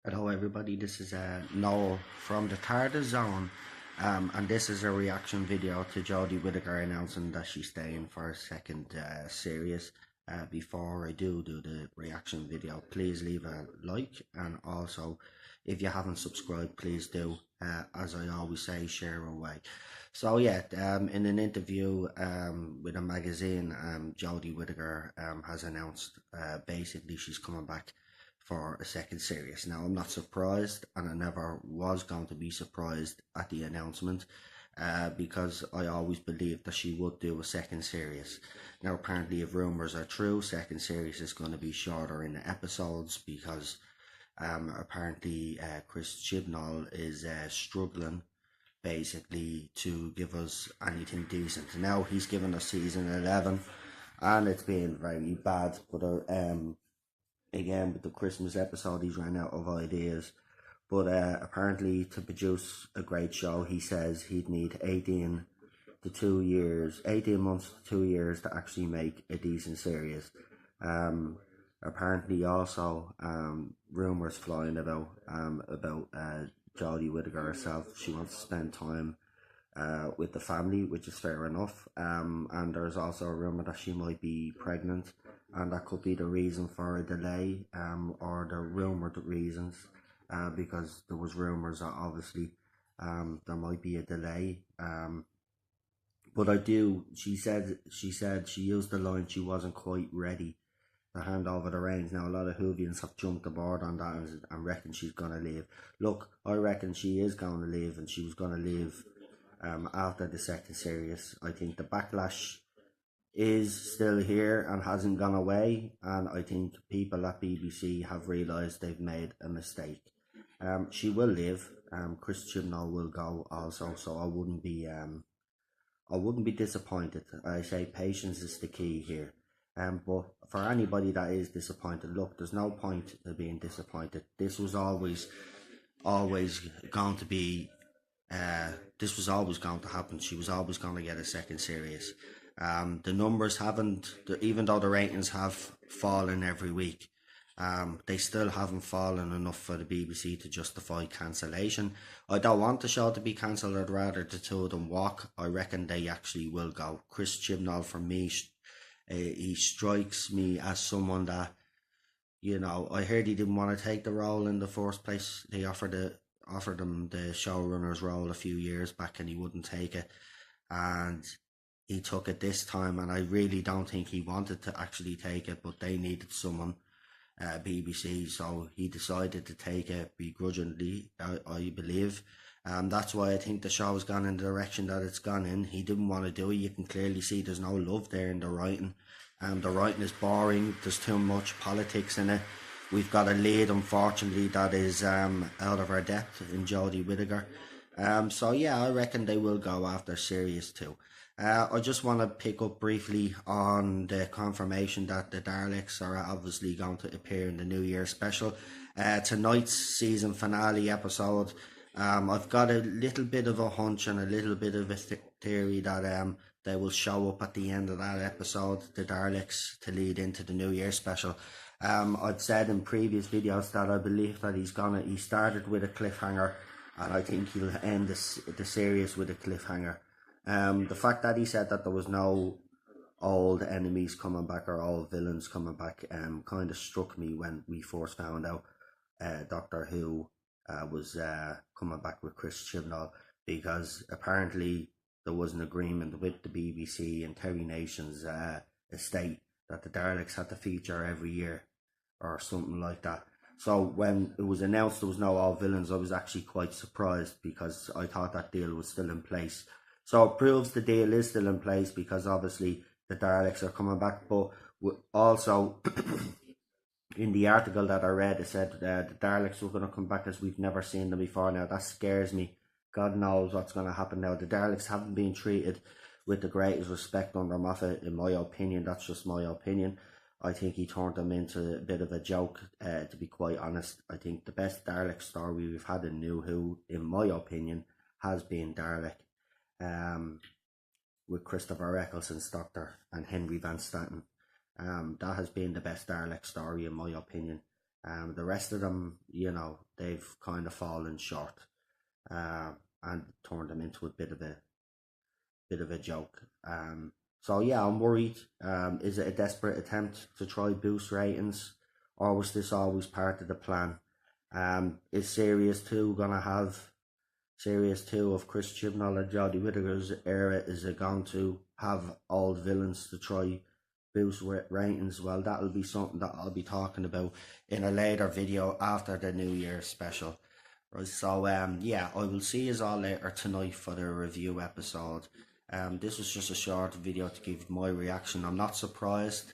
Hello, everybody. This is Noel from the TARDIS Zone, and this is a reaction video to Jodie Whittaker announcing that she's staying for a second series. Before I do the reaction video, please leave a like, and also, if you haven't subscribed, please do. As I always say, share away. So yeah, in an interview with a magazine, Jodie Whittaker has announced basically she's coming back for a second series. Now, I'm not surprised, and I never was going to be surprised at the announcement because I always believed that she would do a second series. Now, apparently, if rumours are true, second series is going to be shorter in the episodes because apparently Chris Chibnall is struggling basically to give us anything decent. Now, he's given us season 11 and it's been very bad, but again, with the Christmas episode, he's ran out of ideas. But apparently, to produce a great show, he says he'd need 18 months to 2 years to actually make a decent series. Apparently, also, rumours flying about Jodie Whittaker herself. She wants to spend time with the family, which is fair enough. And there's also a rumour that she might be pregnant, and that could be the reason for a delay, or the rumoured reasons, because there was rumours that obviously there might be a delay. But she said she used the line she wasn't quite ready to hand over the reins. Now, a lot of Whovians have jumped aboard on that and reckon she's going to leave. Look, I reckon she is going to leave, and she was going to leave after the second series. I think the backlash is still here and hasn't gone away, and I think people at BBC have realised they've made a mistake. She will live. Chris Chibnall will go also, so I wouldn't be disappointed. I say patience is the key here. But for anybody that is disappointed, look, there's no point to being disappointed. This was always going to be. This was always going to happen. She was always going to get a second series. The numbers haven't, even though the ratings have fallen every week, they still haven't fallen enough for the BBC to justify cancellation. I don't want the show to be cancelled. I'd rather the two of them walk. I reckon they actually will go. Chris Chibnall, for me, he strikes me as someone that, I heard he didn't want to take the role in the first place. They offered him the showrunner's role a few years back and he wouldn't take it, and he took it this time, and I really don't think he wanted to actually take it, but they needed someone, BBC, so he decided to take it begrudgingly, I believe. That's why I think the show has gone in the direction that it's gone in. He didn't want to do it. You can clearly see there's no love there in the writing. The writing is boring. There's too much politics in it. We've got a lead, unfortunately, that is out of our depth in Jodie Whittaker. So yeah, I reckon they will go after series 2. I just want to pick up briefly on the confirmation that the Daleks are obviously going to appear in the New Year special. Tonight's season finale episode, I've got a little bit of a hunch and a little bit of a theory that they will show up at the end of that episode, the Daleks, to lead into the New Year special. I've said in previous videos that I believe that he started with a cliffhanger, and I think he'll end the series with a cliffhanger. The fact that he said that there was no old enemies coming back or old villains coming back kind of struck me when we first found out Doctor Who was coming back with Chris Chibnall, because apparently there was an agreement with the BBC and Terry Nation's estate that the Daleks had to feature every year or something like that. So when it was announced there was no old villains, I was actually quite surprised, because I thought that deal was still in place. So it proves the deal is still in place, because obviously the Daleks are coming back. But also, in the article that I read, it said the Daleks were going to come back as we've never seen them before. Now, that scares me. God knows what's going to happen now. The Daleks haven't been treated with the greatest respect under Moffat, in my opinion. That's just my opinion. I think he turned them into a bit of a joke, to be quite honest. I think the best Dalek story we've had in New Who, in my opinion, has been Dalek. With Christopher Eccleston's Doctor and Henry Van Staten. That has been the best Dalek story in my opinion. The rest of them, you know, they've kind of fallen short, and turned them into a bit of a joke. So yeah, I'm worried. Is it a desperate attempt to try boost ratings, or was this always part of the plan? Is Series 2 gonna have Series 2 of Chris Chibnall and Jodie Whittaker's era? Is it going to have old villains to try boost ratings? Well, that'll be something that I'll be talking about in a later video after the New Year special. Right, so yeah, I will see you all later tonight for the review episode. This was just a short video to give my reaction. I'm not surprised.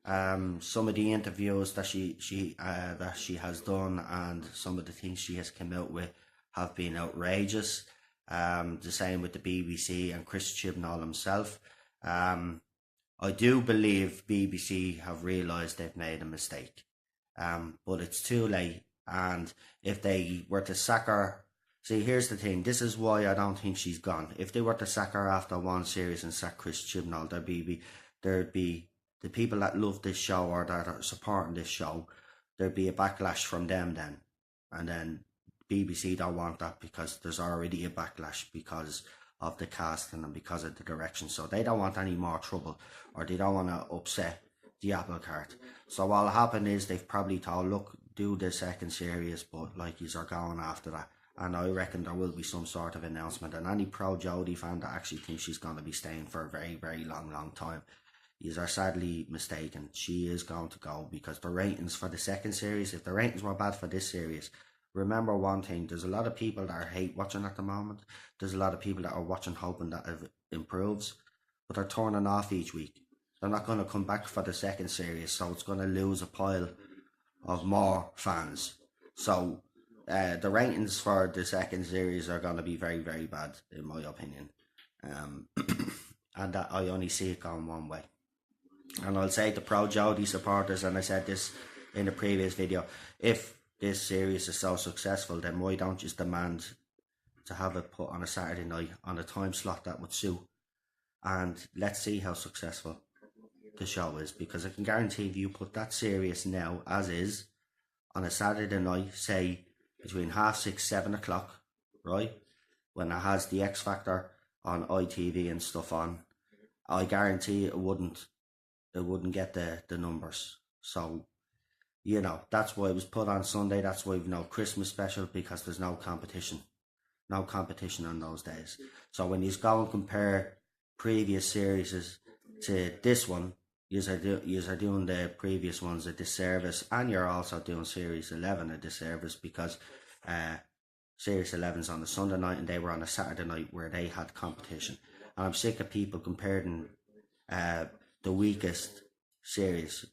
Some of the interviews that she has done and some of the things she has come out with have been outrageous. The same with the BBC and Chris Chibnall himself. I do believe BBC have realised they've made a mistake, but it's too late. And if they were to sack her, see, here's the thing. This is why I don't think she's gone. If they were to sack her after one series and sack Chris Chibnall, there'd be the people that love this show or that are supporting this show. There'd be a backlash from them then, and then BBC don't want that because there's already a backlash because of the casting and because of the direction. So they don't want any more trouble, or they don't want to upset the apple cart. So what'll happen is they've probably told, look, do the second series, but like yous are going after that. And I reckon there will be some sort of announcement. And any pro Jodie fan that actually thinks she's going to be staying for a very, very long time, yous are sadly mistaken. She is going to go because the ratings for the second series, if the ratings were bad for this series, remember one thing, there's a lot of people that are hate watching at the moment. There's a lot of people that are watching hoping that it improves, but they're turning off each week. They're not going to come back for the second series, so it's going to lose a pile of more fans. So the ratings for the second series are going to be very, very bad, in my opinion. And that I only see it going one way. And I'll say to pro Jodie supporters, and I said this in a previous video, if this series is so successful, then why don't you demand to have it put on a Saturday night on a time slot that would suit? And let's see how successful the show is, because I can guarantee if you put that series now as is on a Saturday night, say between 6:30, 7 o'clock, right, when it has the X Factor on ITV and stuff on, I guarantee it wouldn't get the numbers. So, you know, that's why it was put on Sunday. That's why we've no Christmas special, because there's no competition on those days. So when you go and compare previous series to this one, you are doing the previous ones a disservice, and you're also doing Series 11 a disservice, because Series 11's on a Sunday night and they were on a Saturday night where they had competition. And I'm sick of people comparing the weakest series.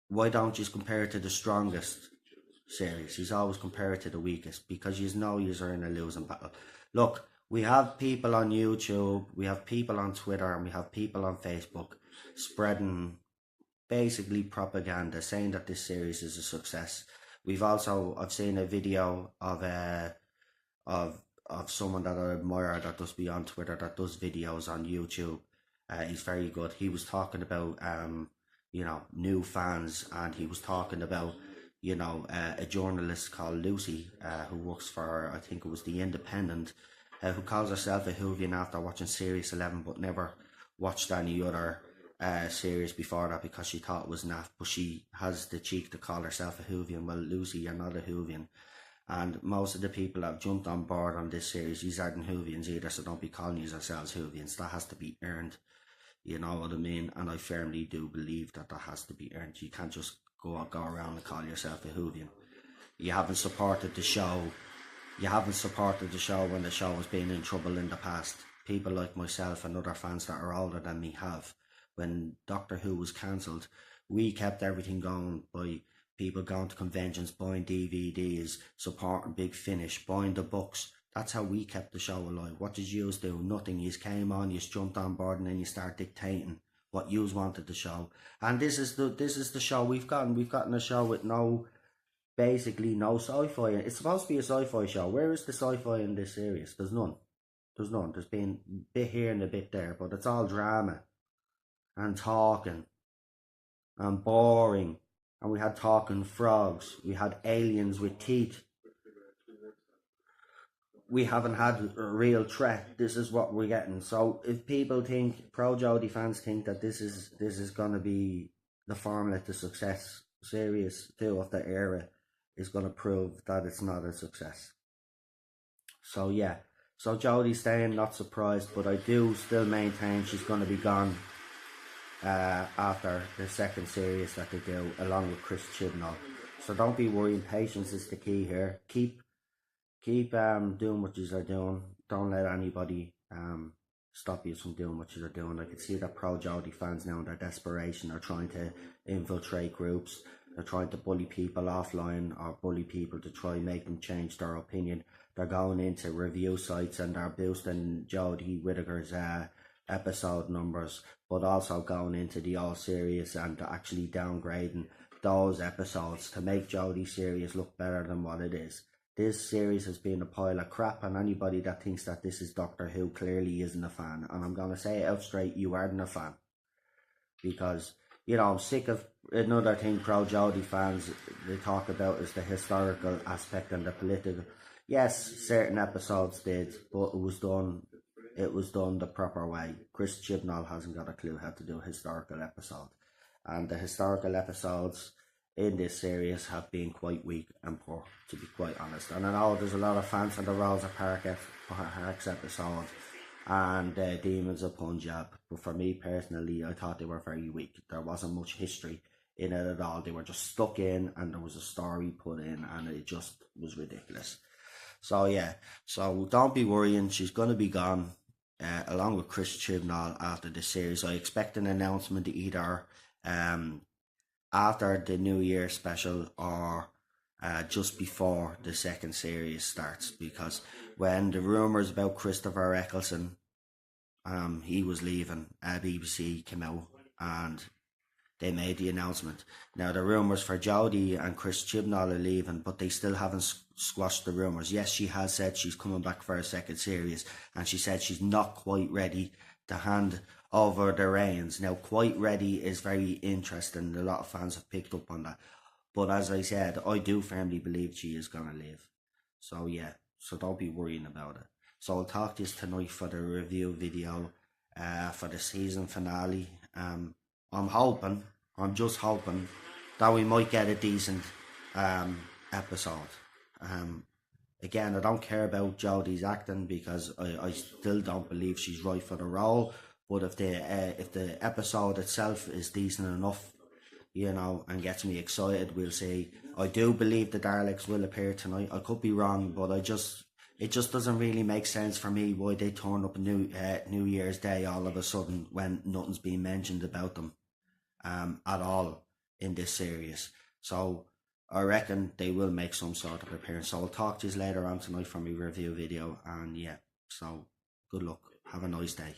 Why don't you just compare it to the strongest series? He's always compare it to the weakest, because you know you're in a losing battle. Look, we have people on YouTube, we have people on Twitter, and we have people on Facebook spreading basically propaganda saying that this series is a success. I've seen a video of someone that I admire that does be on Twitter, that does videos on YouTube. He's very good. He was talking about you know, new fans, and he was talking about, you know, a journalist called Lucy, who works for, I think it was The Independent, who calls herself a Whovian after watching Series 11 but never watched any other series before that because she thought it was naff, but she has the cheek to call herself a Whovian. Well, Lucy, you're not a Whovian. And most of the people that have jumped on board on this series, these aren't Whovians either, so don't be calling yourselves Whovians. That has to be earned. You know what I mean? And I firmly do believe that has to be earned. You can't just go around and call yourself a Whovian. You haven't supported the show. You haven't supported the show when the show has been in trouble in the past. People like myself and other fans that are older than me have. When Doctor Who was cancelled, we kept everything going by people going to conventions, buying DVDs, supporting Big Finish, buying the books. That's how we kept the show alive. What did yous do? Nothing. Yous came on, yous jumped on board, and then you start dictating what yous wanted the show. And this is the show we've gotten. We've gotten a show with basically no sci-fi. It's supposed to be a sci-fi show. Where is the sci-fi in this series? There's none. There's been a bit here and a bit there, but it's all drama and talking and boring and we had talking frogs. We had aliens with teeth. We haven't had a real threat. This is what we're getting. So if people think, pro Jodie fans think that this is gonna be the formula to success, series 2 of the era is gonna prove that it's not a success. So yeah. So Jodie's staying, not surprised, but I do still maintain she's gonna be gone after the second series that they do, along with Chris Chibnall. So don't be worrying. Patience is the key here. Keep doing what you are doing. Don't let anybody stop you from doing what you are doing. I can see that pro Jodie fans now in their desperation are trying to infiltrate groups. They're trying to bully people offline or bully people to try and make them change their opinion. They're going into review sites and they're boosting Jodie Whittaker's episode numbers, but also going into the all series and actually downgrading those episodes to make Jodie series look better than what it is. This series has been a pile of crap, and anybody that thinks that this is Doctor Who clearly isn't a fan. And I'm going to say it out straight, you aren't a fan. Because, you know, I'm sick of another thing pro Jodie fans, they talk about is the historical aspect and the political. Yes, certain episodes did, but it was done the proper way. Chris Chibnall hasn't got a clue how to do a historical episode. And the historical episodes in this series have been quite weak and poor, to be quite honest. And I know there's a lot of fans of the Rosa Parks episode and Demons of Punjab, but for me personally, I thought they were very weak. There wasn't much history in it at all. They were just stuck in, and there was a story put in, and it just was ridiculous. So yeah, so don't be worrying. She's going to be gone, along with Chris Chibnall after the series. I expect an announcement either after the New Year special or just before the second series starts, because when the rumours about Christopher Eccleston, he was leaving, BBC came out and they made the announcement. Now the rumours for Jodie and Chris Chibnall are leaving, but they still haven't squashed the rumours. Yes, she has said she's coming back for a second series, and she said she's not quite ready to hand over the reins. Now, quite ready is very interesting. A lot of fans have picked up on that. But as I said, I do firmly believe she is going to leave. So yeah, so don't be worrying about it. So I'll talk to you tonight for the review video for the season finale. I'm just hoping that we might get a decent episode. Again, I don't care about Jodie's acting because I still don't believe she's right for the role. But if the episode itself is decent enough, you know, and gets me excited, we'll see. I do believe the Daleks will appear tonight. I could be wrong, but it just doesn't really make sense for me why they turn up New Year's Day all of a sudden when nothing's been mentioned about them at all in this series. So I reckon they will make some sort of appearance. So I'll talk to you later on tonight for my review video. And yeah, so good luck. Have a nice day.